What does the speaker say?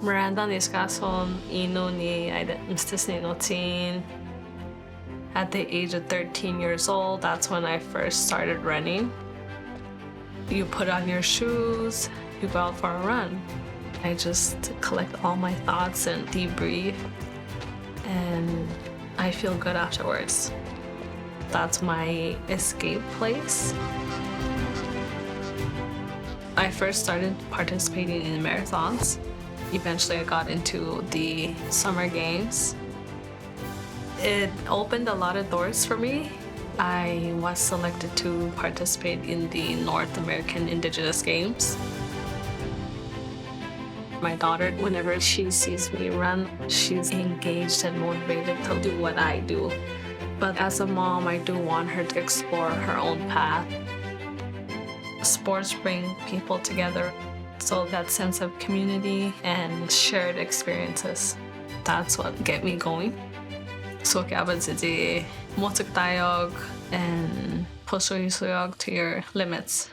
Miranda niskason inuni istisninotin. At the age of 13 years old, that's when I first started running. You put on your shoes, you go out for a run. I just collect all my thoughts and debrief, and I feel good afterwards. That's my escape place. I first started participating in marathons. Eventually I got into the Summer Games. It opened a lot of doors for me. I was selected to participate in the North American Indigenous Games. My daughter, whenever she sees me run, she's engaged and motivated to do what I do. But as a mom, I do want her to explore her own path. Sports bring people together, so that sense of community and shared experiences, that's what get me going. So 모측다역 and push yourself to your limits.